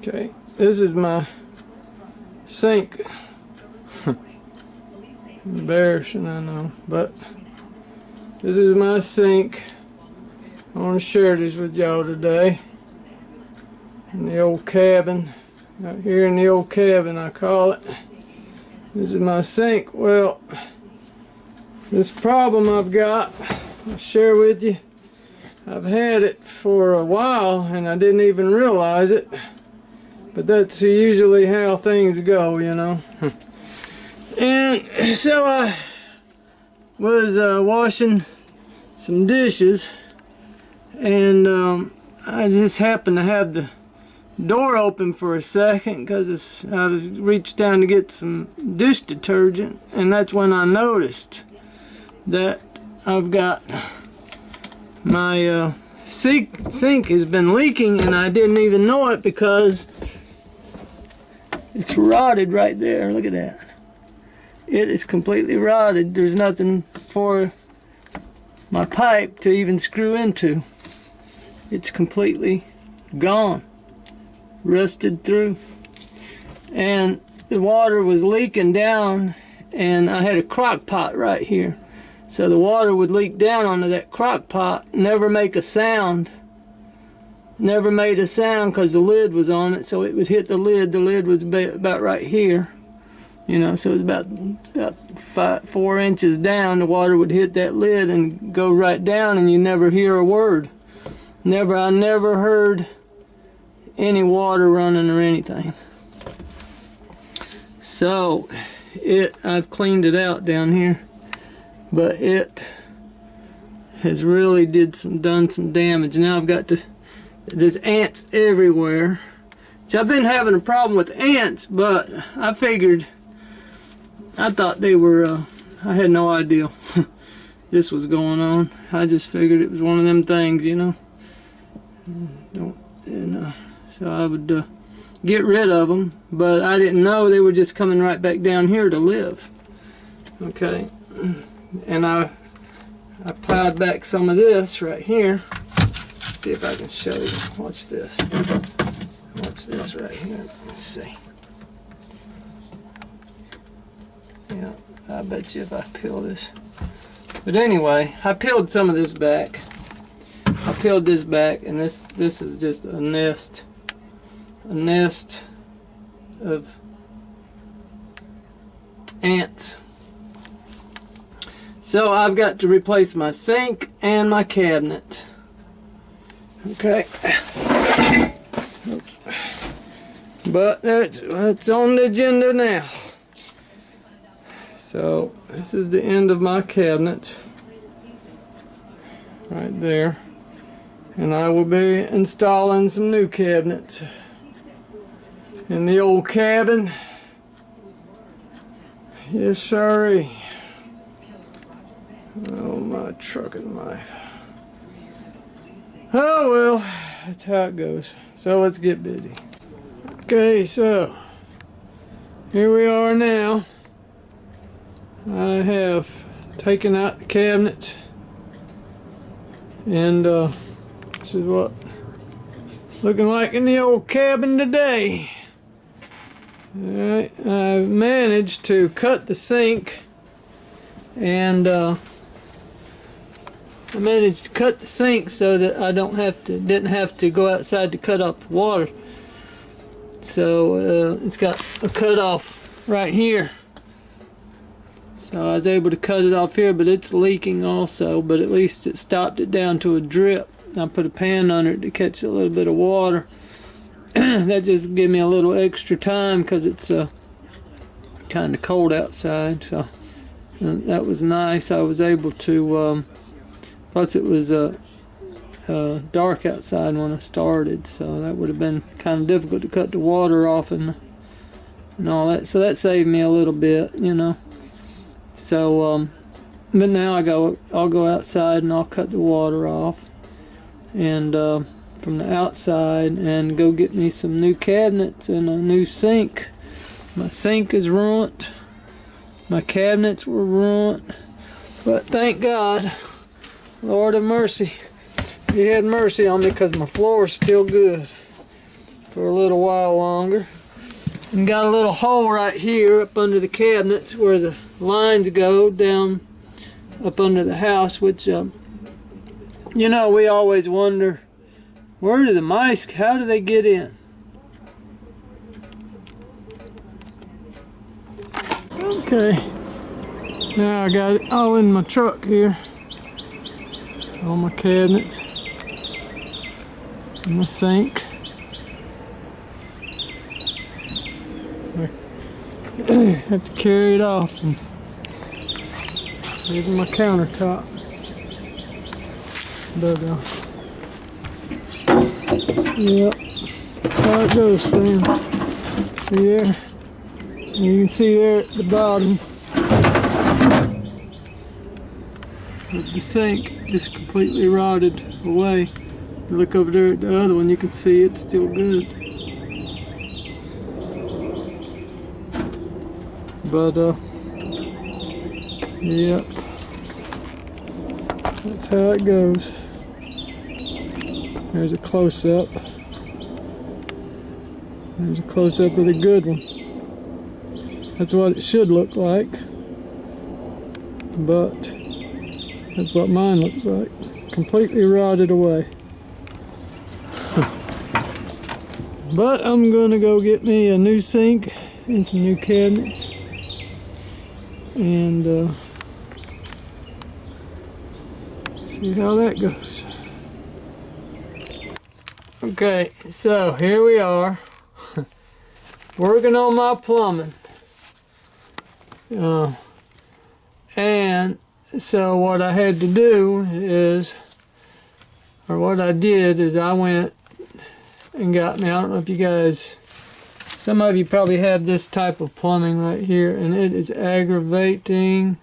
Okay, this is my sink. Embarrassing, I know, but this is my sink. I want to share this with y'all today. In the old cabin, out here in the old cabin, I call it. This is my sink. Well, this problem I've got, I'll share with you. I've had it for a while and I didn't even realize it. But that's usually how things go, you know. And so I was washing some dishes, and I just happened to have the door open for a second because I reached down to get some dish detergent, and that's when I noticed that I've got my sink has been leaking, and I didn't even know it because it's rotted right there. Look at that. It is completely rotted. There's nothing for my pipe to even screw into. It's completely gone. Rusted through. And the water was leaking down, and I had a crock pot right here. So the water would leak down onto that crock pot, never make a sound. Never made a sound because the lid was on it, so it would hit the lid. The lid was about right here, you know, so it was about 4 inches down. The water would hit that lid and go right down, and you never hear a word. I never heard any water running or anything. So I've cleaned it out down here, but it has really done some damage. Now I've got to. There's ants everywhere. So I've been having a problem with ants, but I thought they were, I had no idea this was going on. I just figured it was one of them things, you know. So I would get rid of them, but I didn't know they were just coming right back down here to live. Okay, and I plowed back some of this right here. See if I can show you. Watch this. Watch this right here. Let's see. Yeah, I bet you if I peel this. But anyway, I peeled some of this back. I peeled this back, and this is just a nest of ants. So I've got to replace my sink and my cabinet. Okay, but it's on the agenda now. So this is the end of my cabinet right there, and I will be installing some new cabinets in the old cabin. Yes, sirree. Oh, my trucking life. Oh well, that's how it goes. So let's get busy. Okay, so here we are now. I have taken out the cabinet, and this is what looking like in the old cabin today. Alright, I've managed to cut the sink, and I managed to cut the sink so that I didn't have to go outside to cut off the water. So it's got a cut off right here. So I was able to cut it off here, but it's leaking also, but at least it stopped it down to a drip. I put a pan under it to catch a little bit of water. That just gave me a little extra time because it's kind of cold outside. So that was nice. I was able to plus it was dark outside when I started, so that would have been kind of difficult to cut the water off and all that. So that saved me a little bit, you know. So, but now I'll go outside and I'll cut the water off, and from the outside, and go get me some new cabinets and a new sink. My sink is ruined. My cabinets were ruined, but thank God. Lord of mercy, He had mercy on me because my floor is still good. for a little while longer. And got a little hole right here up under the cabinets where the lines go down up under the house, which, you know, we always wonder, where do the mice, how do they get in? Okay, now I got it all in my truck here. All my cabinets and the sink. I have to carry it off, and here's my countertop. But yep, that's how it goes, fam. See there? You can see there at the bottom that the sink just completely rotted away. You look over there at the other one, you can see it's still good. But yep, that's how it goes. There's a close-up. There's a close-up of the good one. That's what it should look like, but that's what mine looks like. Completely rotted away. But I'm gonna go get me a new sink and some new cabinets, and see how that goes. Okay, so here we are, working on my plumbing. And so what I had to do is, or what I did is I went and got me, I don't know if you guys, some of you probably have this type of plumbing right here, and it is aggravating.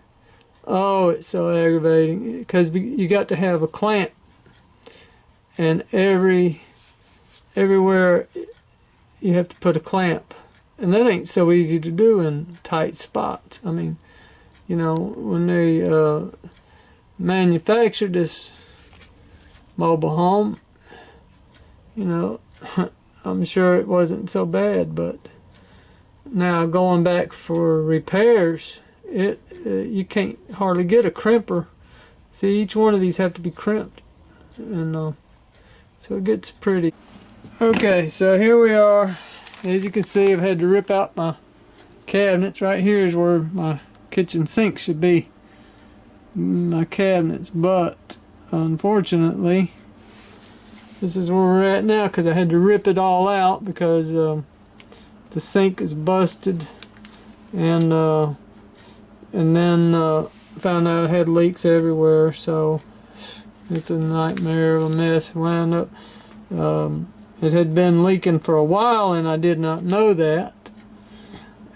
Oh, it's so aggravating, because you got to have a clamp, and everywhere you have to put a clamp. And that ain't so easy to do in tight spots. I mean, you know, when they manufactured this mobile home, you know, I'm sure it wasn't so bad, but now going back for repairs, you can't hardly get a crimper. See, each one of these have to be crimped, and so it gets pretty. Okay, so here we are. As you can see, I've had to rip out my cabinets. Right here is where my kitchen sink should be, my cabinets, but unfortunately this is where we're at now, because I had to rip it all out because the sink is busted, and then found out I had leaks everywhere, so it's a nightmare of a mess. Wound up it had been leaking for a while, and I did not know that,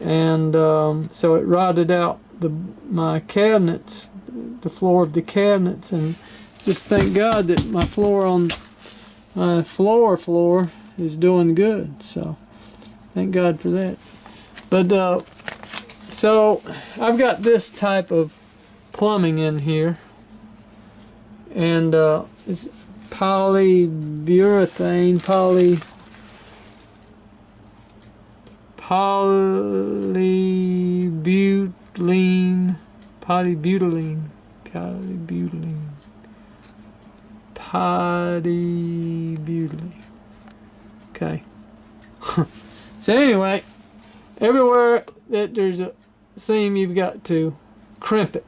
and so it rotted out my cabinets, the floor of the cabinets, and just thank God that my floor on my floor is doing good, so thank God for that. But so I've got this type of plumbing in here, and it's polybutylene, okay. So anyway, everywhere that there's a seam, you've got to crimp it,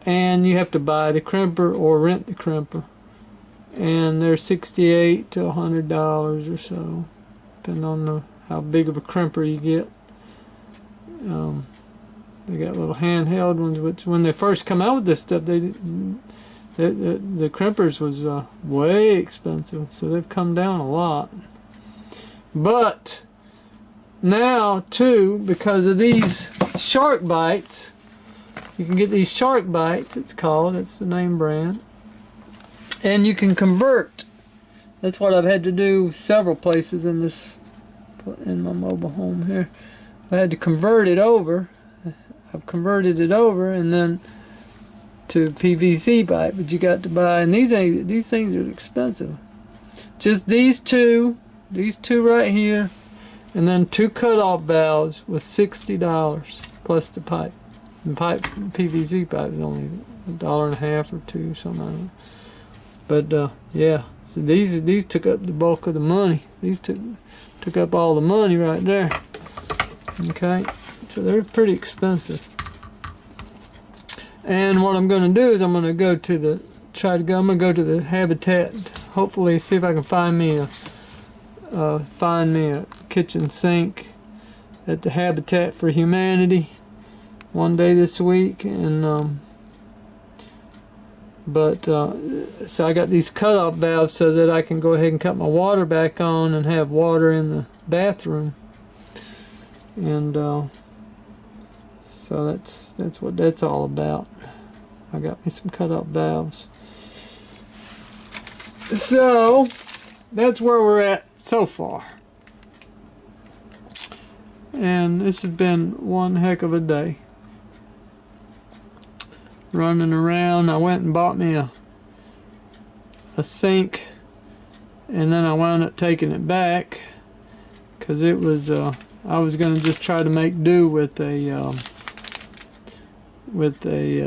and you have to buy the crimper or rent the crimper, and they're $68 to $100 or so, depending on how big of a crimper you get. They got little handheld ones, which when they first come out with this stuff, the crimpers was way expensive, so they've come down a lot. But now too, because of these shark bites, you can get these shark bites, it's called, it's the name brand, and you can convert. That's what I've had to do several places in my mobile home here. I had to convert it over. I've converted it over, and then to PVC pipe, but you got to buy, and these things are expensive. Just these two these two right here, and then 2 cutoff valves was $60 plus the pipe. The pipe, PVC pipe, is only $1.50 or $2, something like that. But yeah, so these took up the bulk of the money. These took up all the money right there. Okay, so they're pretty expensive. And what I'm going to do is I'm going to go to the I'm going to go to the Habitat. Hopefully, see if I can find me a kitchen sink at the Habitat for Humanity one day this week. And so I got these cutoff valves so that I can go ahead and cut my water back on and have water in the bathroom. And so that's what that's all about. I got me some cutoff valves. So that's where we're at so far. And this has been one heck of a day. Running around. I went and bought me a sink, and then I wound up taking it back because it was I was going to just try to make do with a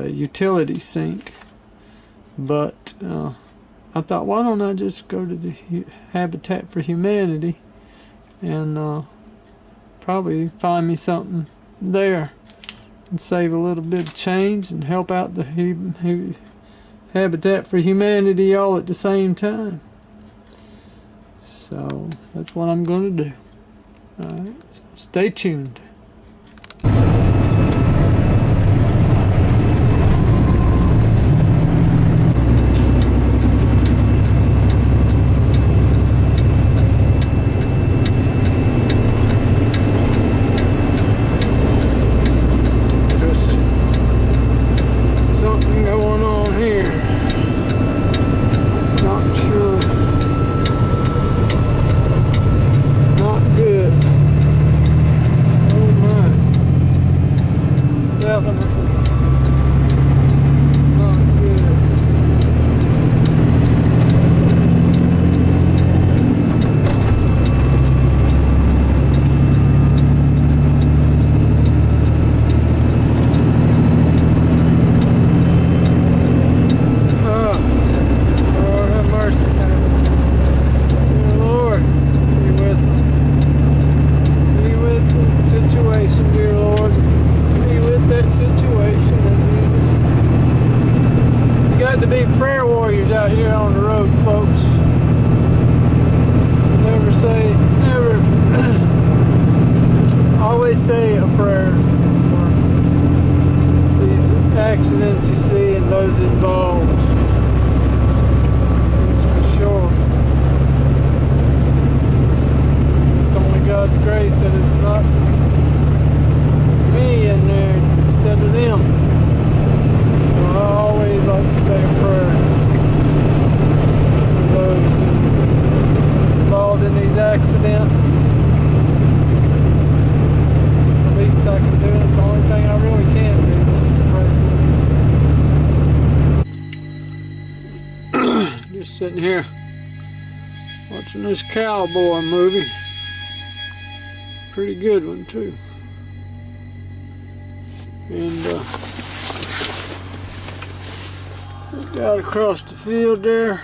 utility sink, but I thought, why don't I just go to the Habitat for Humanity and probably find me something there and save a little bit of change and help out the Habitat for Humanity all at the same time. So that's what I'm going to do. Alright, so stay tuned. Sitting here watching this cowboy movie. Pretty good one too. And looked out across the field there.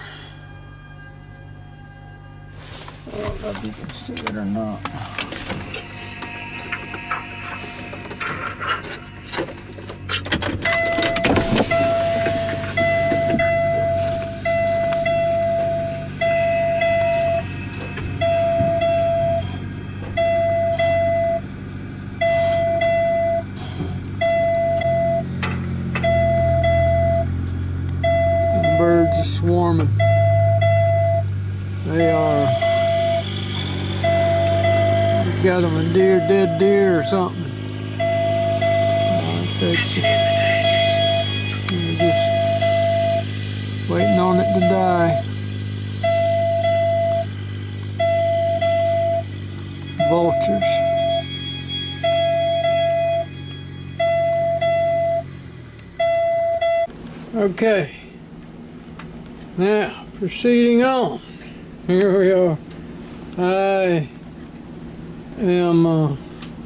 I don't know if you can see it or not. Swarming. They are. You got them a dead deer or something. I bet you. You're just waiting on it to die. Vultures. Okay. Now, proceeding on. Here we are I am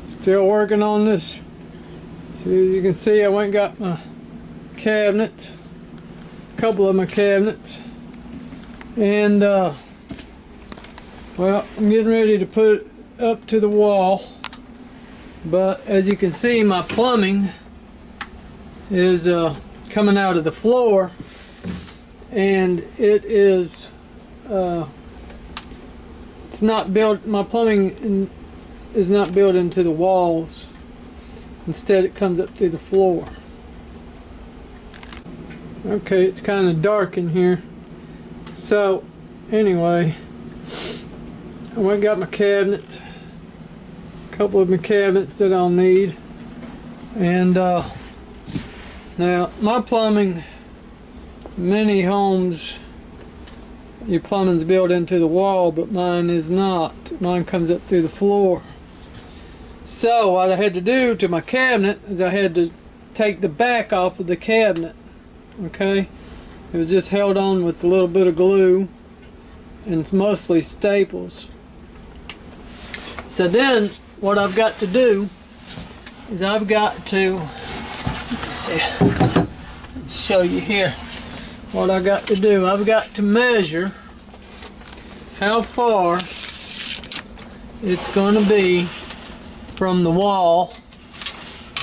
still working on this. So as you can see, I went and got my cabinets, a couple of my cabinets, and well, I'm getting ready to put it up to the wall. But as you can see, my plumbing is coming out of the floor, and it is it's not built. My plumbing is not built into the walls. Instead, it comes up through the floor. Okay, it's kind of dark in here. So anyway, I went and got my cabinets, a couple of my cabinets that I'll need, and now my plumbing, many homes, your plumbing's built into the wall, but mine is not. Mine comes up through the floor. So what I had to do to my cabinet is I had to take the back off of the cabinet. Okay, it was just held on with a little bit of glue, and it's mostly staples. So then what I've got to do is I've got to, let's see, show you here what I got to do. I've got to measure how far it's going to be from the wall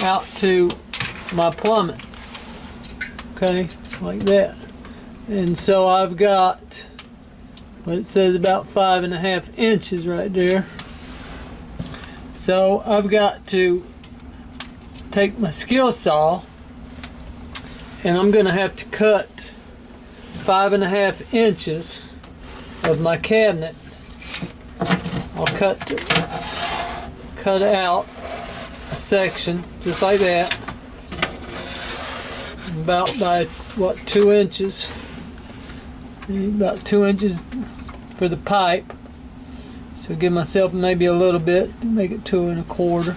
out to my plumbing. Okay, like that. And so I've got, well, it says about 5.5 inches right there. So I've got to take my skill saw, and I'm going to have to cut 5.5 inches of my cabinet. I'll cut out a section just like that, about by what, 2 inches, about 2 inches for the pipe. So give myself maybe a little bit, make it 2 1/4.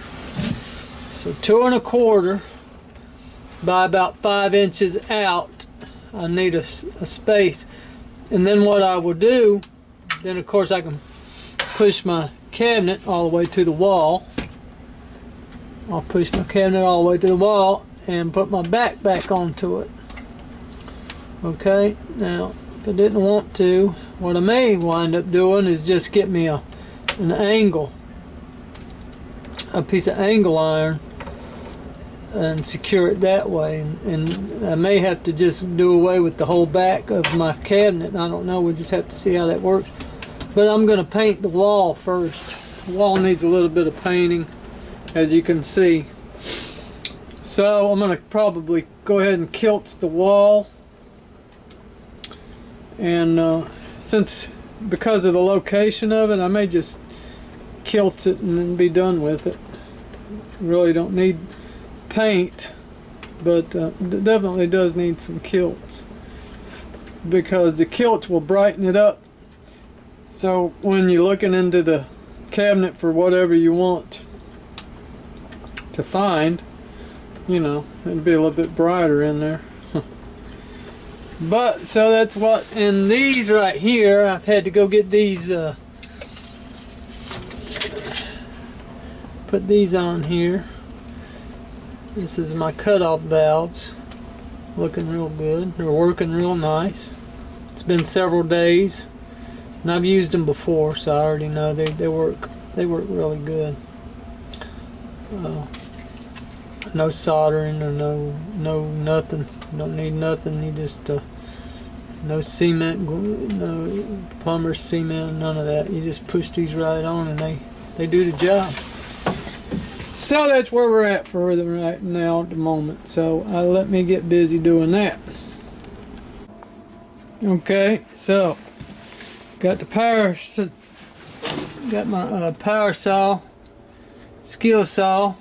So 2 1/4 by about 5 inches out. I need a space. And then what I will do, then of course I can push my cabinet all the way to the wall. I'll push my cabinet all the way to the wall and put my back onto it. Okay, now if I didn't want to, what I may wind up doing is just get me an angle, a piece of angle iron, and secure it that way. And I may have to just do away with the whole back of my cabinet. I don't know, we'll just have to see how that works. But I'm going to paint the wall first. The wall needs a little bit of painting, as you can see. So I'm going to probably go ahead and kilt the wall. And because of the location of it, I may just kilt it and then be done with it. Really don't need paint, but it definitely does need some kilts, because the kilts will brighten it up. So when you're looking into the cabinet for whatever you want to find, you know, it'll be a little bit brighter in there. But so that's what, and these right here, I've had to go get these, put these on here. This is my cutoff valves, looking real good. They're working real nice. It's been several days, and I've used them before, so I already know they work really good. No soldering or no nothing. You don't need nothing. You just no cement, no plumber's cement, none of that. You just push these right on, and they do the job. So that's where we're at for them right now at the moment. So let me get busy doing that. Okay, so got the got my power saw, skill saw,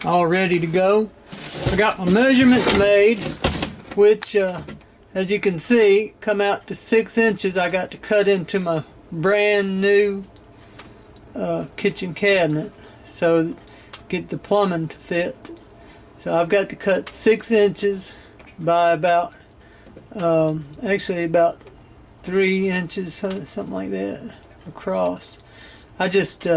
all ready to go. I got my measurements made, which as you can see come out to 6 inches. I got to cut into my brand new kitchen cabinet, so get the plumbing to fit. So I've got to cut 6 inches by about actually about 3 inches, something like that. across. I just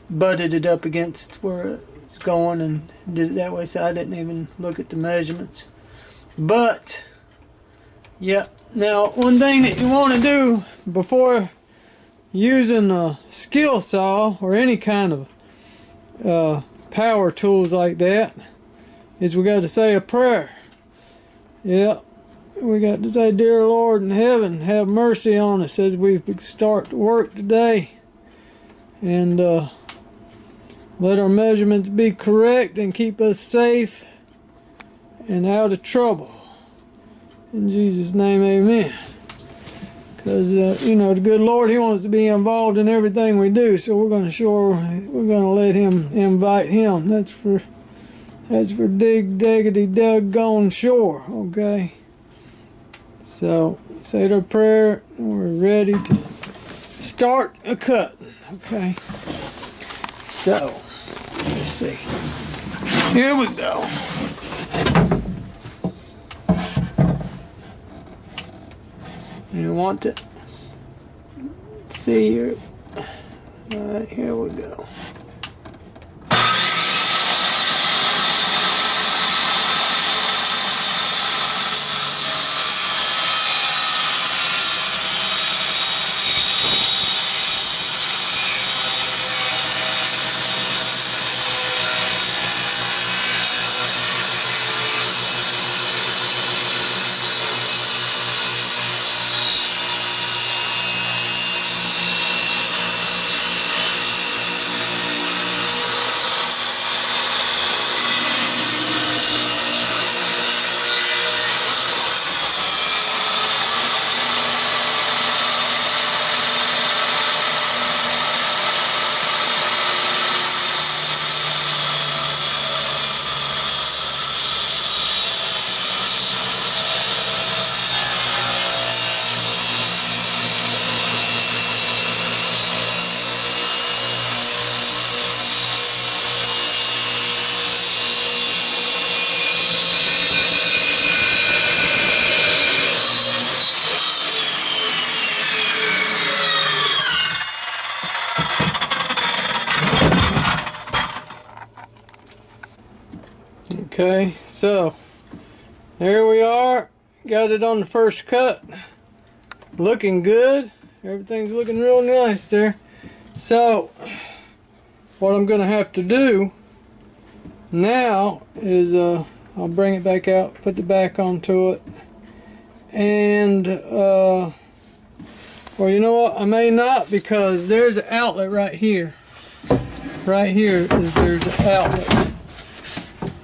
butted it up against where it's going and did it that way, so I didn't even look at the measurements. But yeah, now one thing that you want to do before using a skill saw or any kind of power tools like that is we got to say a prayer. Yeah, we got to say, "Dear Lord in heaven, have mercy on us as we start work today, and let our measurements be correct and keep us safe and out of trouble. In Jesus' name, amen." Because, you know, the good Lord, He wants to be involved in everything we do, so we're going to let Him, invite Him. That's for diggity doggone sure, okay? So, say the prayer, and we're ready to start a cut, okay? So, let's see. Here we go. You want to see here. All right, here we go. Okay, so there we are. Got it on the first cut. Looking good. Everything's looking real nice there. So what I'm going to have to do now is I'll bring it back out, put the back onto it, and well, you know what, I may not, because there's an outlet right here. Right here there's an outlet,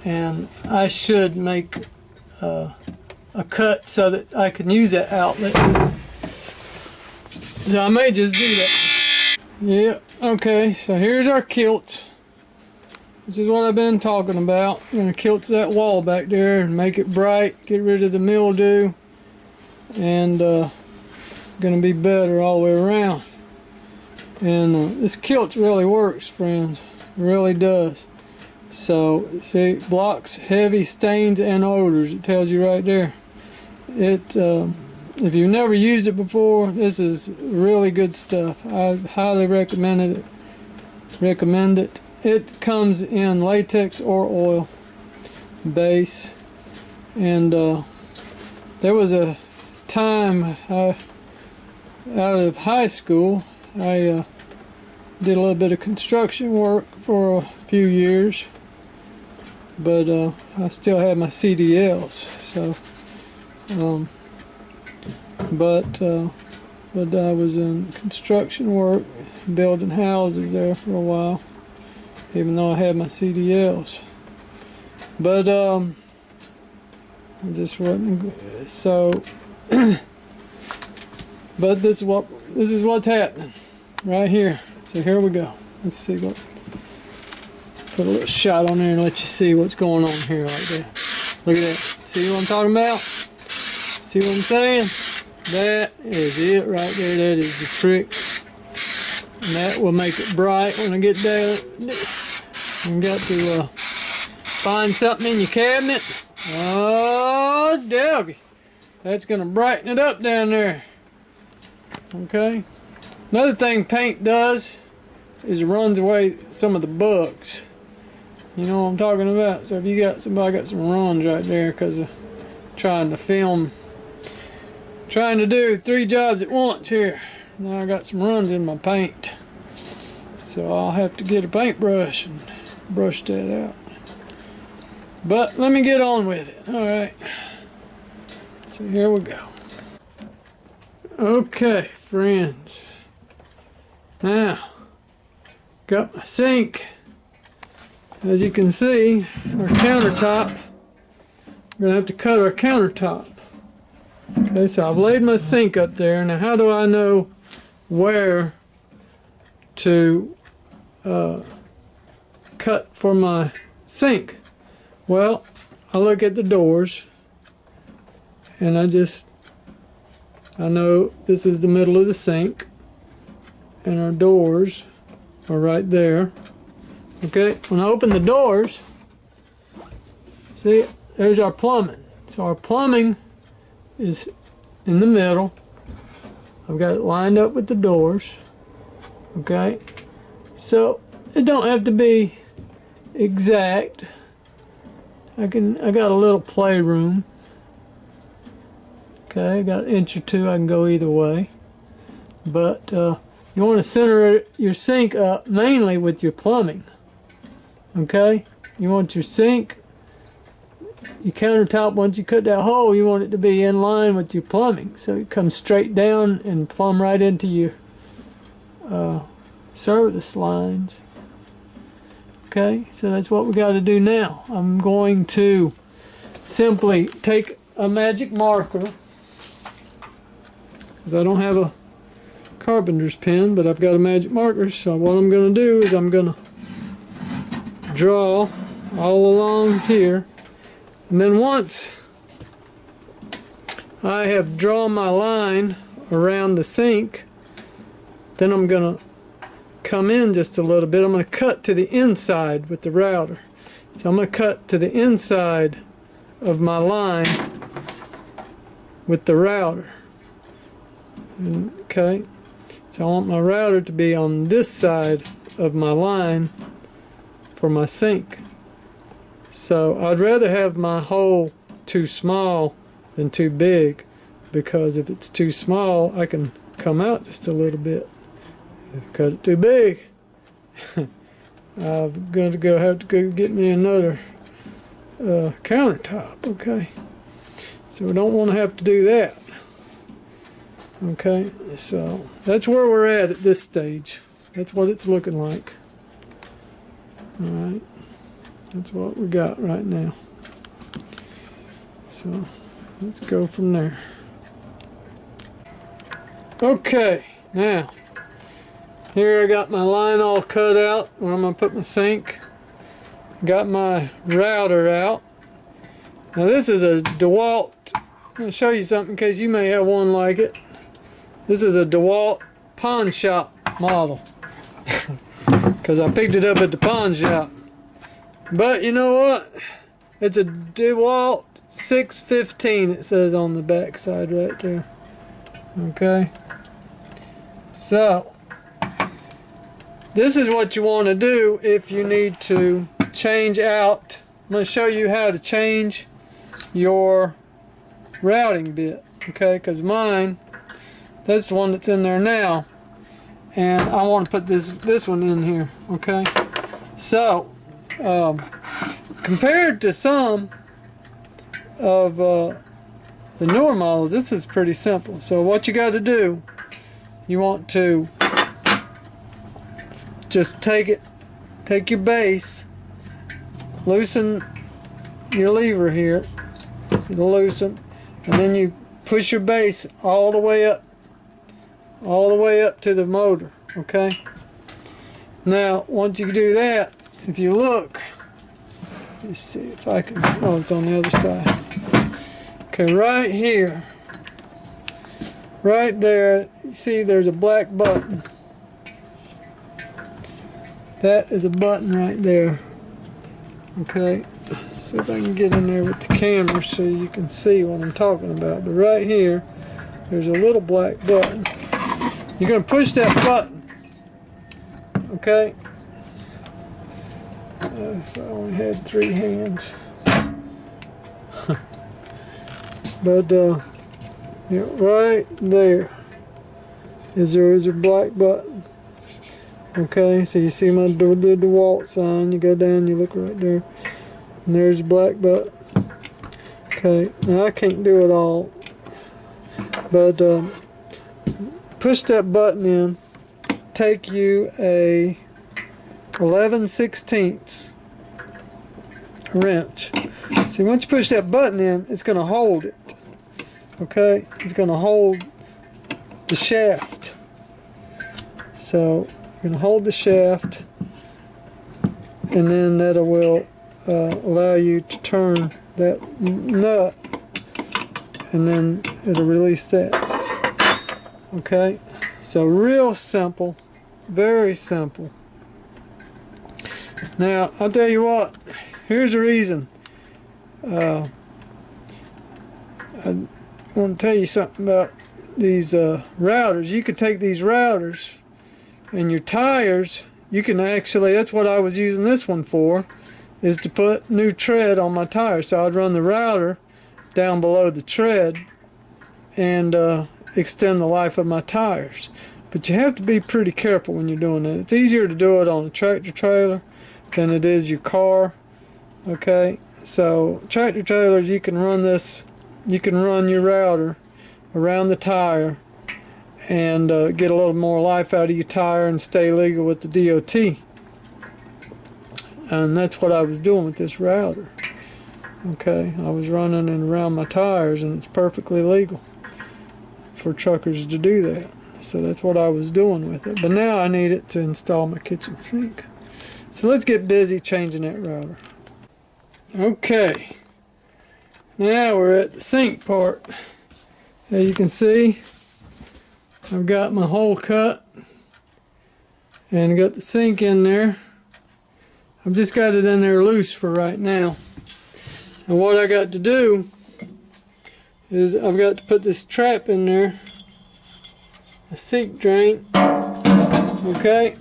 and I should make a cut so that I can use that outlet. So I may just do that. Yeah, okay, so here's our kilt. This is what I've been talking about. I'm going to kilt that wall back there and make it bright, get rid of the mildew, and going to be better all the way around. And this kilt really works, friends. It really does. So, see, it blocks heavy stains and odors. It tells you right there. It, if you've never used it before, this is really good stuff. I highly recommend it. It comes in latex or oil base. And there was a time out of high school, I did a little bit of construction work for a few years, but I still had my CDLs. So, but I was in construction work, building houses there for a while, even though I had my CDLs. But I just wasn't so. But this is what's happening right here. So here we go. Let's see what. Put a little shot on there and let you see what's going on here like that. Look at that. See what I'm talking about? See what I'm saying? That is it right there. That is the trick. And that will make it bright when I get there. You got to find something in your cabinet. Oh, doggy. That's going to brighten it up down there. Okay. Another thing paint does is it runs away some of the bugs. You know what I'm talking about? So if you got somebody got some runs right there because of trying to film, trying to do 3 jobs at once here. Now I got some runs in my paint. So I'll have to get a paintbrush and brush that out. But let me get on with it. Alright. So here we go. Okay, friends. Now, got my sink. As you can see, our countertop. We're gonna have to cut our countertop. Okay, so I've laid my sink up there. Now, how do I know where to cut for my sink? Well, I look at the doors, and I know this is the middle of the sink, and our doors are right there. Okay, when I open the doors, see, there's our plumbing. So our plumbing is in the middle. I've got it lined up with the doors. Okay, so it don't have to be exact. I got a little playroom. Okay, I got an inch or two. I can go either way. But you want to center your sink up mainly with your plumbing. Okay, you want your sink, your countertop, once you cut that hole, you want it to be in line with your plumbing. So it comes straight down and plumb right into your service lines. Okay, so that's what we got to do now. I'm going to simply take a magic marker, because I don't have a carpenter's pen, but I've got a magic marker. So what I'm going to do is I'm going to draw all along here, and then once I have drawn my line around the sink, then I'm going to come in just a little bit. I'm going to cut to the inside with the router. So I'm going to cut to the inside of my line with the router. Okay, so I want my router to be on this side of my line for my sink. So I'd rather have my hole too small than too big, because if it's too small, I can come out just a little bit. If I cut it too big, I'm going to have to go get me another countertop. Okay, so we don't want to have to do that. Okay, so that's where we're at this stage. That's what it's looking like. Alright, that's what we got right now. So let's go from there. Okay, now here I got my line all cut out where I'm going to put my sink. Got my router out. Now this is a DeWalt. I'm going to show you something in case you may have one like it. This is a DeWalt pawn shop model. Because I picked it up at the pawn shop. But you know what? It's a DeWalt 615, it says on the back side right there. Okay. So this is what you want to do if you need to change out. I'm going to show you how to change your routing bit. Okay, because mine, that's the one that's in there now, and I want to put this one in here. Okay, so compared to some of the newer models, this is pretty simple. So what you got to do, you want to just take your base, loosen your lever here, it'll loosen, and then you push your base all the way up to the motor. Okay, now once you do that, if you look, let's see if I can, oh, it's on the other side. Okay, right here, right there, you see there's a black button. That is a button right there. Okay, see if I can get in there with the camera so you can see what I'm talking about. But right here, there's a little black button. You're going to push that button. Okay? If I only had 3 hands. But yeah, right there is a black button. Okay, so you see my the DeWalt sign. You go down, you look right there, and there's a black button. Okay, now I can't do it all, but push that button in. Take you a 11/16 wrench. See, once you push that button in, it's going to hold it. Okay, it's going to hold the shaft. So you're going to hold the shaft, and then that will allow you to turn that nut, and then it'll release that. Okay, so real simple, very simple. Now I'll tell you what, here's the reason. I want to tell you something about these routers. You can take these routers and your tires, you can actually, that's what I was using this one for, is to put new tread on my tires. So I'd run the router down below the tread and extend the life of my tires. But you have to be pretty careful when you're doing that. It's easier to do it on a tractor trailer than it is your car. Okay, so tractor trailers, you can run this, you can run your router around the tire and get a little more life out of your tire and stay legal with the DOT. And that's what I was doing with this router. Okay, I was running it around my tires, and it's perfectly legal for truckers to do that. So that's what I was doing with it. But now I need it to install my kitchen sink. So let's get busy changing that router. Okay, now we're at the sink part. As you can see, I've got my hole cut and got the sink in there. I've just got it in there loose for right now. And what I got to do is I've got to put this trap in there, a sink drain, okay,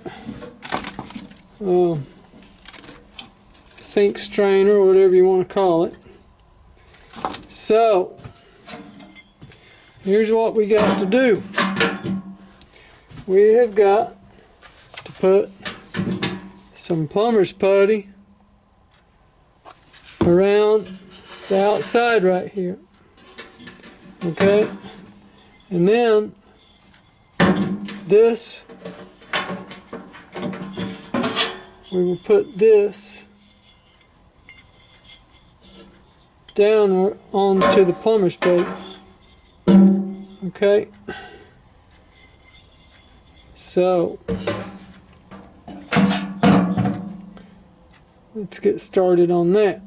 sink strainer, or whatever you want to call it. So here's what we got to do. We have got to put some plumber's putty around the outside right here. Okay, and then this, we will put this down onto the plumber's putty. Okay, so let's get started on that.